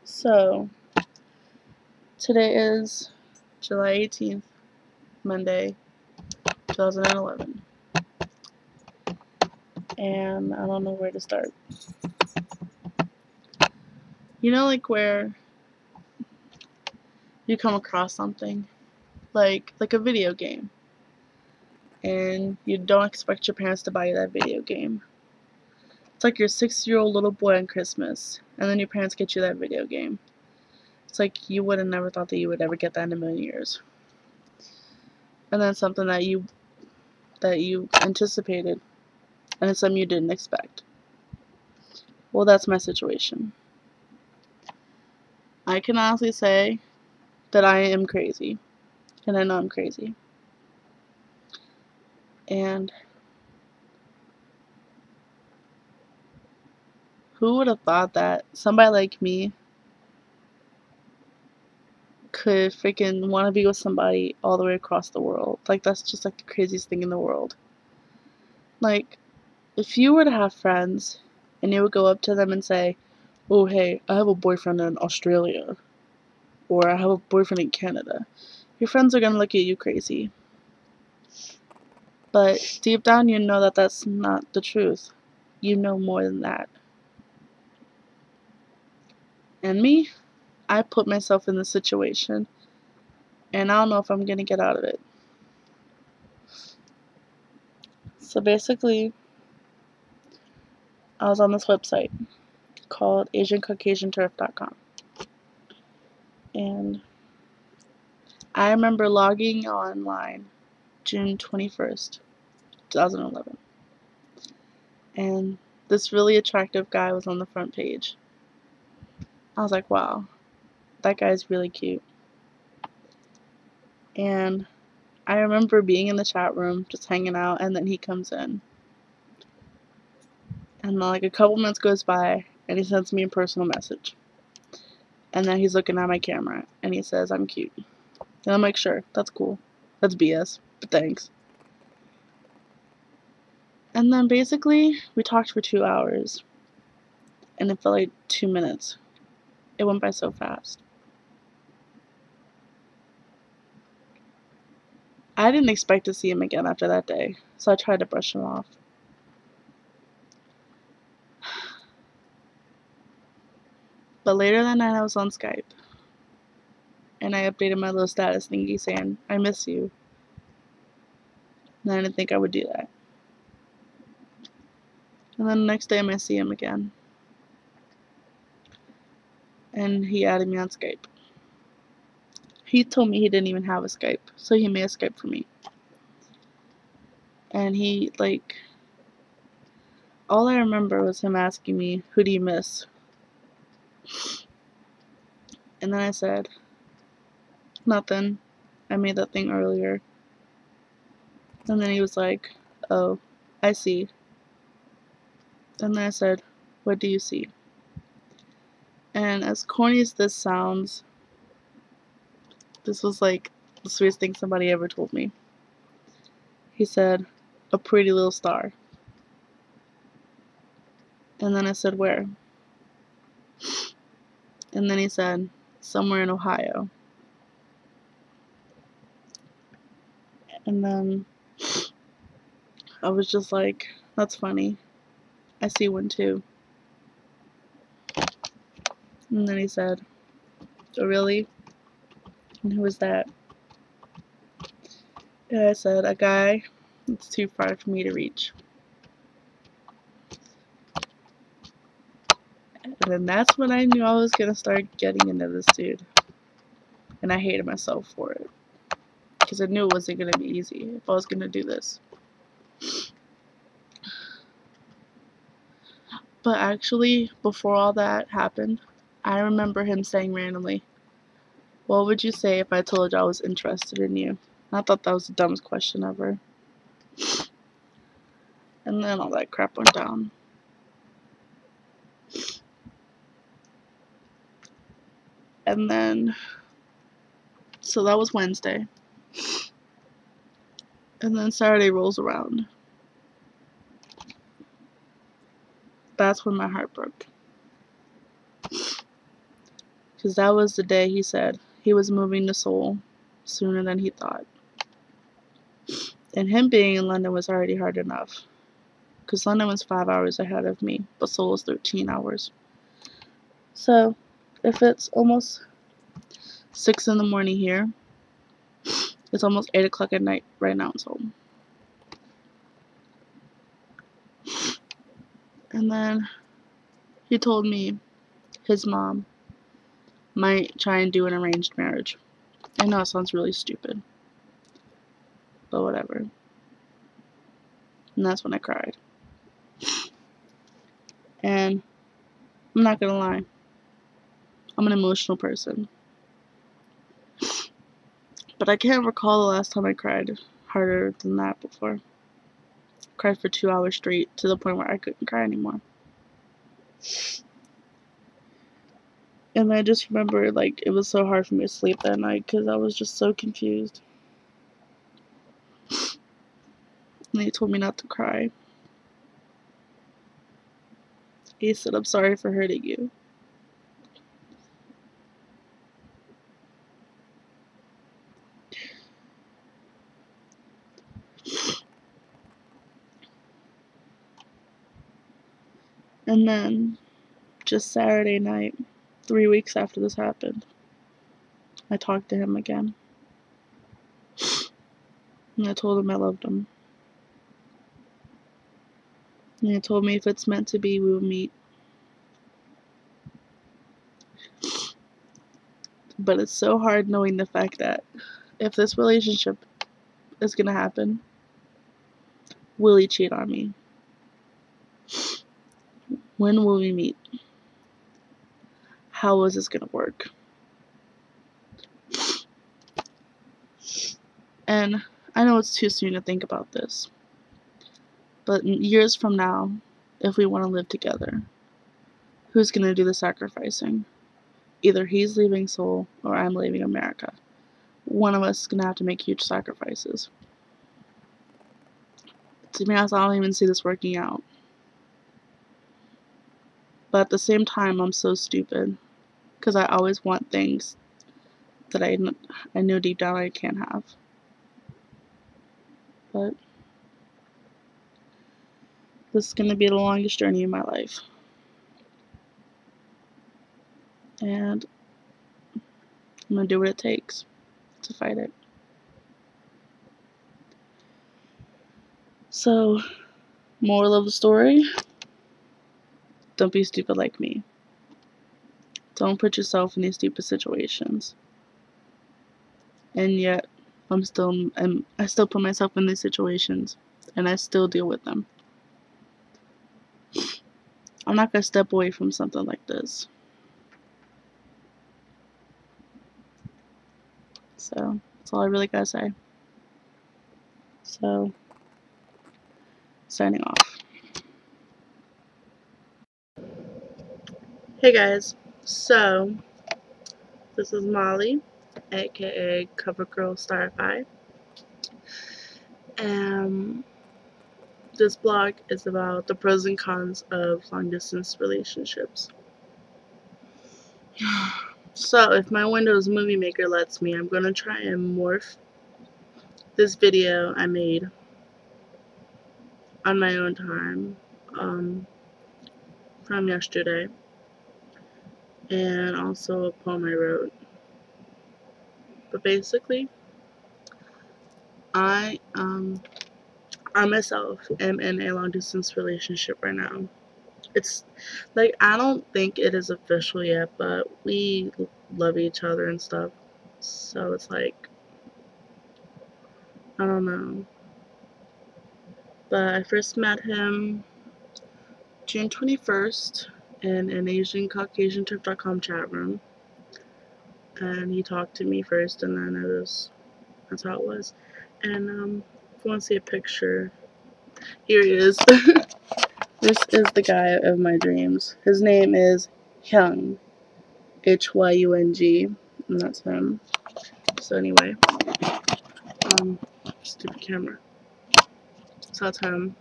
So, today is July 18th, Monday, 2011. And I don't know where to start. You know, like where you come across something, like a video game, and you don't expect your parents to buy you that video game. It's like your 6-year-old little boy on Christmas, and then your parents get you that video game. It's like you would have never thought that you would ever get that in a million years. And then something that you anticipated, and it's something you didn't expect. Well, that's my situation. I can honestly say that I am crazy, and I know I'm crazy. And who would have thought that somebody like me could freaking want to be with somebody all the way across the world? Like, that's just like the craziest thing in the world. Like, if you were to have friends and you would go up to them and say, "Oh, hey, I have a boyfriend in Australia," or "I have a boyfriend in Canada," your friends are gonna look at you crazy. But deep down, you know that that's not the truth. You know more than that. And me, I put myself in this situation, and I don't know if I'm gonna get out of it. So basically, I was on this website called AsianCaucasianTurf.com, and I remember logging online June 21st, 2011, and this really attractive guy was on the front page. I was like, wow, that guy's really cute. And I remember being in the chat room, just hanging out, and then he comes in. And like a couple minutes goes by, and he sends me a personal message. And then he's looking at my camera, and he says, "I'm cute." And I'm like, sure, that's cool. That's BS, but thanks. And then basically, we talked for 2 hours, and it felt like 2 minutes. It went by so fast. I didn't expect to see him again after that day, so I tried to brush him off. But later that night, I was on Skype, and I updated my little status thingy saying, "I miss you." And I didn't think I would do that. And then the next day, I see him again. And he added me on Skype. He told me he didn't even have a Skype, so he made a Skype for me. And he, like, all I remember was him asking me, "Who do you miss?" And then I said, "Nothing. I made that thing earlier." And then he was like, "Oh, I see." And then I said, "What do you see?" And as corny as this sounds, this was like the sweetest thing somebody ever told me. He said, "A pretty little star." And then I said, "Where?" And then he said, "Somewhere in Ohio." And then I was just like, "That's funny. I see one too." And then he said, "Oh, really? And who was that?" And I said, "A guy that's too far for me to reach." And then that's when I knew I was going to start getting into this dude. And I hated myself for it. Because I knew it wasn't going to be easy if I was going to do this. But actually, before all that happened, I remember him saying randomly, "What would you say if I told you I was interested in you?" And I thought that was the dumbest question ever. And then all that crap went down. And then, so that was Wednesday. And then Saturday rolls around. That's when my heart broke. Because that was the day he said he was moving to Seoul sooner than he thought. And him being in London was already hard enough. Because London was 5 hours ahead of me, but Seoul was 13 hours. So, if it's almost 6 in the morning here, it's almost 8 o'clock at night right now in Seoul. And then he told me his mom might try and do an arranged marriage. I know it sounds really stupid, but whatever. And that's when I cried. And I'm not gonna lie, I'm an emotional person. But I can't recall the last time I cried harder than that before. I cried for 2 hours straight to the point where I couldn't cry anymore. And I just remember, like, it was so hard for me to sleep that night because I was just so confused. And he told me not to cry. He said, "I'm sorry for hurting you." And then, just Saturday night, 3 weeks after this happened, I talked to him again. And I told him I loved him. And he told me if it's meant to be, we will meet. But it's so hard knowing the fact that if this relationship is gonna happen, will he cheat on me? When will we meet? How is this gonna work? And I know it's too soon to think about this, but years from now, if we want to live together, who's gonna do the sacrificing? Either he's leaving Seoul or I'm leaving America. One of us is gonna have to make huge sacrifices. To be honest, I don't even see this working out. But at the same time, I'm so stupid because I always want things that I know deep down I can't have. But this is gonna be the longest journey of my life. And I'm gonna do what it takes to fight it. So, moral of the story, don't be stupid like me. Don't put yourself in these stupid situations. And yet, I still put myself in these situations, and I still deal with them. I'm not gonna step away from something like this. So, that's all I really gotta say. So, signing off. Hey guys, so this is Molly, aka CoverGirl Starify. This blog is about the pros and cons of long distance relationships. So, if my Windows Movie Maker lets me, I'm gonna try and morph this video I made on my own time from yesterday, and also a poem I wrote. But basically, I myself am in a long distance relationship right now. It's like, I don't think it is official yet, but we love each other and stuff. So it's like, I don't know. But I first met him June 21st in an AsianCaucasianTurf.com chat room. And he talked to me first, and then that's how it was. And if you want to see a picture, here he is. This is the guy of my dreams. His name is Hyung, Hyung, and that's him. So anyway, stupid camera. So that's him.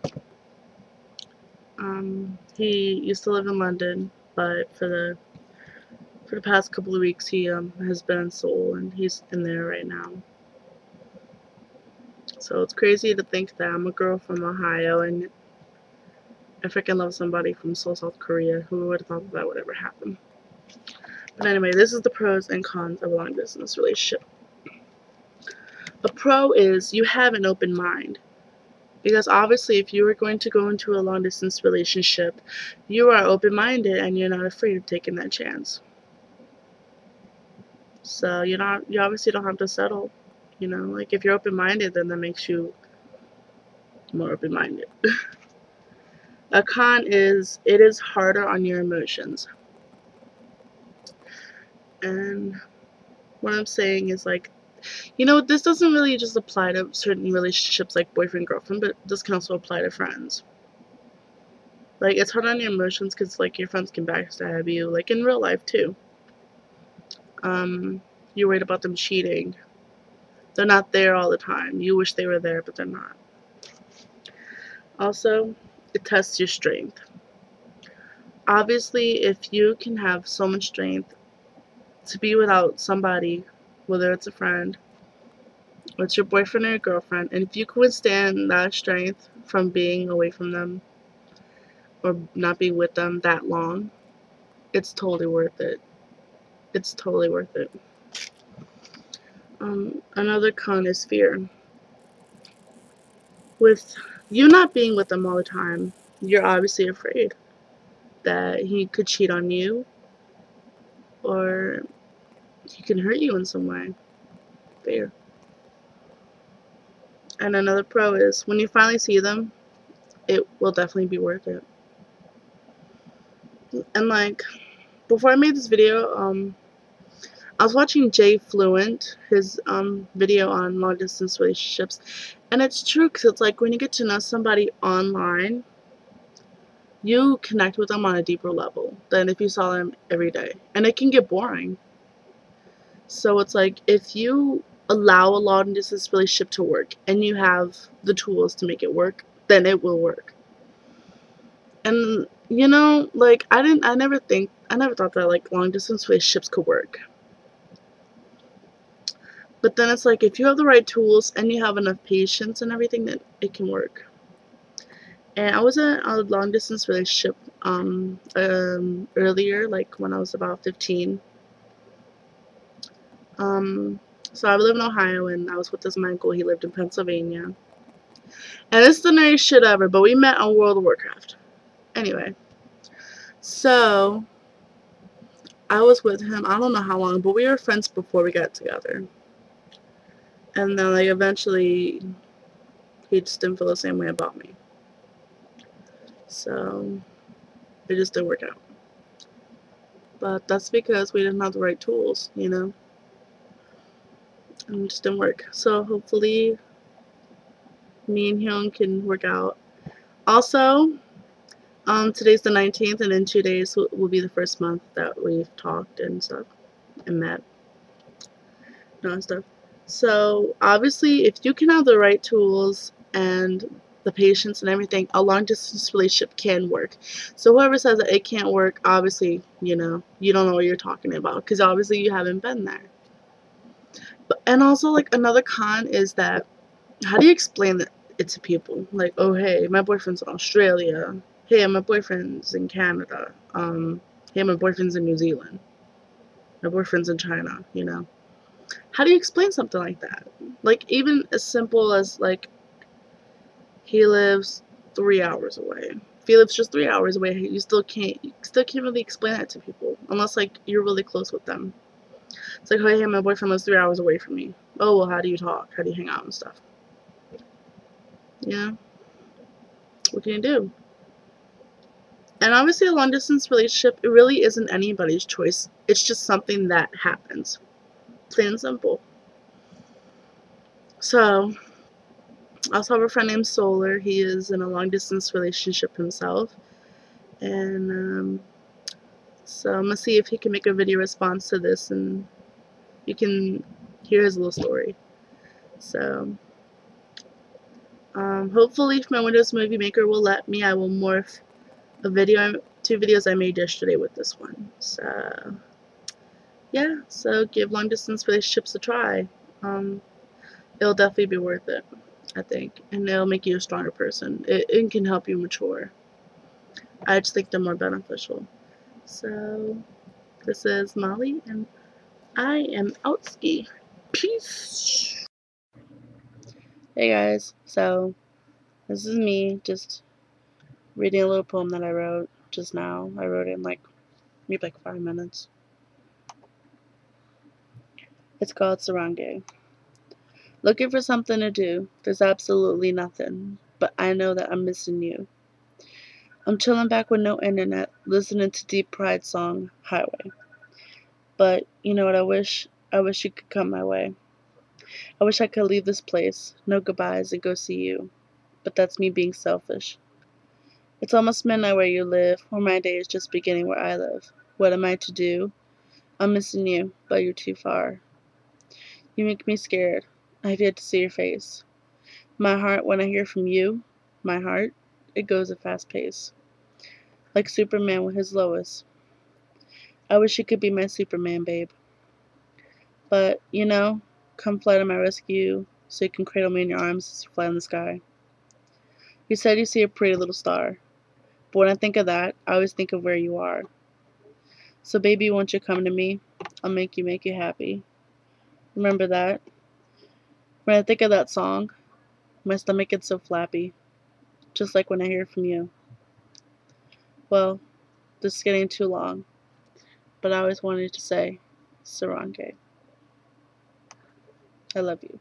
He used to live in London, but for For the past couple of weeks, he has been in Seoul, and he's in there right now. So it's crazy to think that I'm a girl from Ohio and I freaking love somebody from Seoul, South Korea. Who would have thought that would ever happen? But anyway, this is the pros and cons of a long distance relationship. A pro is you have an open mind. Because obviously if you are going to go into a long distance relationship, you are open-minded and you're not afraid of taking that chance. So you obviously don't have to settle. You know, like if you're open-minded, then that makes you more open-minded. A con is it is harder on your emotions. And what I'm saying is, like, you know, this doesn't really just apply to certain relationships like boyfriend, girlfriend, but this can also apply to friends. Like, it's hard on your emotions because, like, your friends can backstab you, like, in real life, too. You're worried about them cheating. They're not there all the time. You wish they were there, but they're not. Also, it tests your strength. Obviously, if you can have so much strength to be without somebody, whether it's a friend, or it's your boyfriend or your girlfriend, and if you can withstand that strength from being away from them or not being with them that long, it's totally worth it. It's totally worth it. Another con is fear. With you not being with them all the time, you're obviously afraid that he could cheat on you or he can hurt you in some way. Fear. And another pro is when you finally see them, it will definitely be worth it. And like, before I made this video, I was watching Jay Fluent, his video on long distance relationships, and it's true because it's like when you get to know somebody online, you connect with them on a deeper level than if you saw them every day, and it can get boring. So it's like if you allow a long distance relationship to work and you have the tools to make it work, then it will work. And you know, like I never thought that like long distance relationships could work. But then it's like if you have the right tools and you have enough patience and everything, then it can work. And I was in a long distance relationship earlier, like when I was about 15. So I live in Ohio and I was with this my uncle. He lived in Pennsylvania. And this is the nerdiest shit ever, but we met on World of Warcraft. Anyway, so I was with him, I don't know how long, but we were friends before we got together. And then like eventually he just didn't feel the same way about me. So it just didn't work out. But that's because we didn't have the right tools, you know. And it just didn't work. So hopefully me and him can work out. Also, today's the 19th, and in 2 days will be the first month that we've talked and stuff and met and stuff. So obviously, if you can have the right tools and the patience and everything, a long distance relationship can work. So whoever says that it can't work, obviously, you know, you don't know what you're talking about because obviously you haven't been there. And also, like, another con is that how do you explain it to people? Like, oh, hey, my boyfriend's in Australia. Hey, my boyfriend's in Canada. Hey, my boyfriend's in New Zealand. My boyfriend's in China, you know. How do you explain something like that? Like, even as simple as, like, he lives 3 hours away. If he lives just 3 hours away, you still can't really explain that to people. Unless, like, you're really close with them. It's like, oh, hey, my boyfriend lives 3 hours away from me. Oh, well, how do you talk? How do you hang out and stuff? Yeah. What can you do? And obviously a long distance relationship, it really isn't anybody's choice. It's just something that happens. Plain and simple. So, I also have a friend named Solar. He is in a long distance relationship himself. And so I'm going to see if he can make a video response to this and you can hear his little story. So, hopefully if my Windows Movie Maker will let me, I will morph two videos I made yesterday with this one. So, yeah, so give long distance relationships a try. It'll definitely be worth it, I think, and it'll make you a stronger person. It can help you mature. I just think they're more beneficial. So, this is Molly, and I am outski. Peace. Hey guys, so this is me just reading a little poem that I wrote just now. I wrote it in maybe 5 minutes. It's called Sarange. Looking for something to do. There's absolutely nothing, but I know that I'm missing you. I'm chilling back with no internet, listening to Deep Pride song Highway. But you know what I wish? I wish you could come my way. I wish I could leave this place, no goodbyes, and go see you. But that's me being selfish. It's almost midnight where you live, or my day is just beginning where I live. What am I to do? I'm missing you, but you're too far. You make me scared. I've yet to see your face. My heart, when I hear from you, my heart, it goes at fast pace. Like Superman with his Lois. I wish you could be my Superman, babe. But, come fly to my rescue so you can cradle me in your arms as you fly in the sky. You said you see a pretty little star. But when I think of that, I always think of where you are. So baby, won't you come to me? I'll make you happy. Remember that? When I think of that song, my stomach gets so flappy. Just like when I hear from you. Well, this is getting too long. But I always wanted to say, Sarange. I love you.